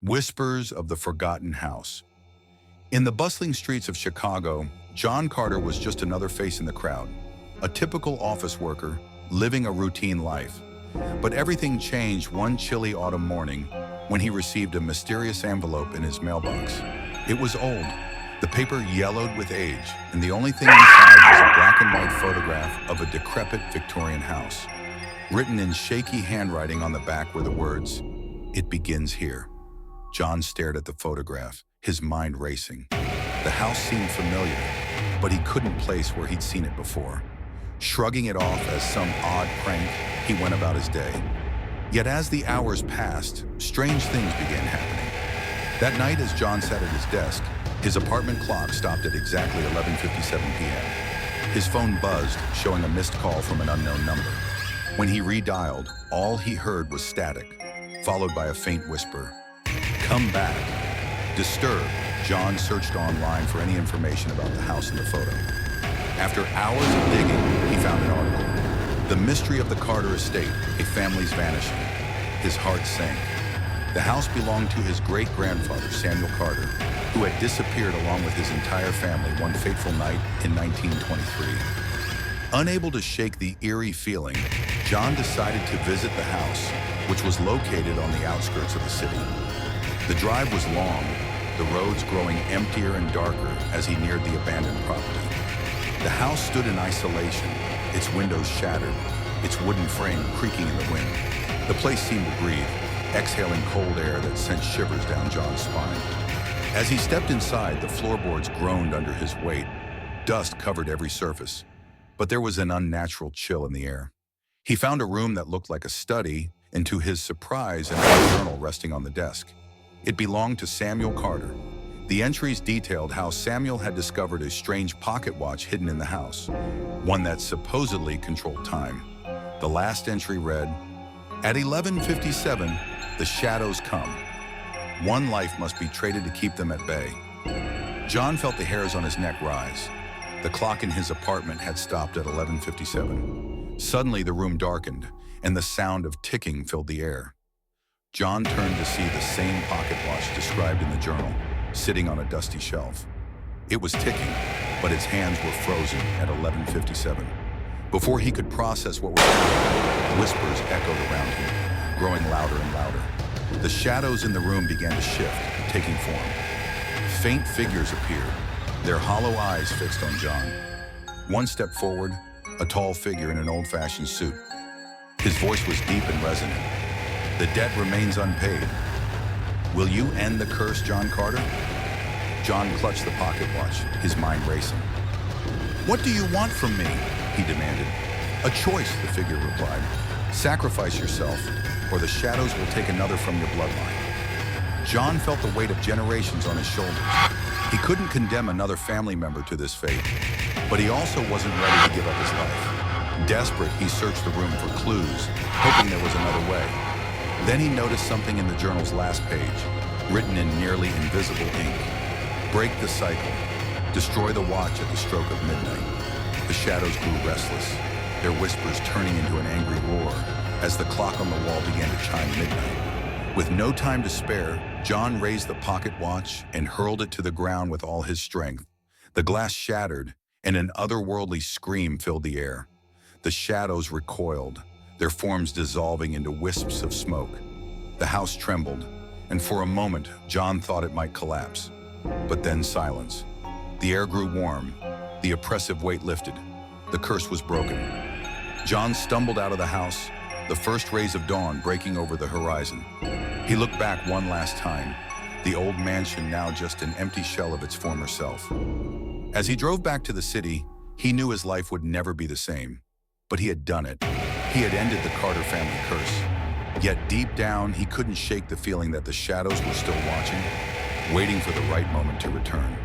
Whispers of the Forgotten House. In the bustling streets of Chicago, John Carter was just another face in the crowd, a typical office worker, living a routine life. But everything changed one chilly autumn morning when he received a mysterious envelope in his mailbox. It was old, the paper yellowed with age, and the only thing inside was a black and white photograph of a decrepit Victorian house. Written in shaky handwriting on the back were the words, "It begins here." John stared at the photograph, his mind racing. The house seemed familiar, but he couldn't place where he'd seen it before. Shrugging it off as some odd prank, he went about his day. Yet as the hours passed, strange things began happening. That night, as John sat at his desk, his apartment clock stopped at exactly 11:57 p.m. His phone buzzed, showing a missed call from an unknown number. When he redialed, all he heard was static, followed by a faint whisper. "Come back." Disturbed, John searched online for any information about the house in the photo. After hours of digging, he found an article. "The Mystery of the Carter Estate, a Family's Vanishing." His heart sank. The house belonged to his great-grandfather, Samuel Carter, who had disappeared along with his entire family one fateful night in 1923. Unable to shake the eerie feeling, John decided to visit the house, which was located on the outskirts of the city. The drive was long, the roads growing emptier and darker as he neared the abandoned property. The house stood in isolation, its windows shattered, its wooden frame creaking in the wind. The place seemed to breathe, exhaling cold air that sent shivers down John's spine. As he stepped inside, the floorboards groaned under his weight. Dust covered every surface, but there was an unnatural chill in the air. He found a room that looked like a study, and to his surprise, an old journal resting on the desk. It belonged to Samuel Carter. The entries detailed how Samuel had discovered a strange pocket watch hidden in the house, one that supposedly controlled time. The last entry read, "At 11:57, the shadows come. One life must be traded to keep them at bay." John felt the hairs on his neck rise. The clock in his apartment had stopped at 11:57. Suddenly, the room darkened, and the sound of ticking filled the air. John turned to see the same pocket watch described in the journal, sitting on a dusty shelf. It was ticking, but its hands were frozen at 11:57. Before he could process what was happening, whispers echoed around him, growing louder and louder. The shadows in the room began to shift, taking form. Faint figures appeared, their hollow eyes fixed on John. One stepped forward, a tall figure in an old-fashioned suit. His voice was deep and resonant. "The debt remains unpaid. Will you end the curse, John Carter?" John clutched the pocket watch, his mind racing. "What do you want from me?" he demanded. "A choice," the figure replied. "Sacrifice yourself, or the shadows will take another from your bloodline." John felt the weight of generations on his shoulders. He couldn't condemn another family member to this fate, but he also wasn't ready to give up his life. Desperate, he searched the room for clues, hoping there was another way. Then he noticed something in the journal's last page, written in nearly invisible ink. "Break the cycle. Destroy the watch at the stroke of midnight." The shadows grew restless, their whispers turning into an angry roar as the clock on the wall began to chime midnight. With no time to spare, John raised the pocket watch and hurled it to the ground with all his strength. The glass shattered, and an otherworldly scream filled the air. The shadows recoiled, their forms dissolving into wisps of smoke. The house trembled, and for a moment, John thought it might collapse. But then silence. The air grew warm, the oppressive weight lifted. The curse was broken. John stumbled out of the house, the first rays of dawn breaking over the horizon. He looked back one last time, the old mansion now just an empty shell of its former self. As he drove back to the city, he knew his life would never be the same. But he had done it. He had ended the Carter family curse. Yet deep down, he couldn't shake the feeling that the shadows were still watching, waiting for the right moment to return.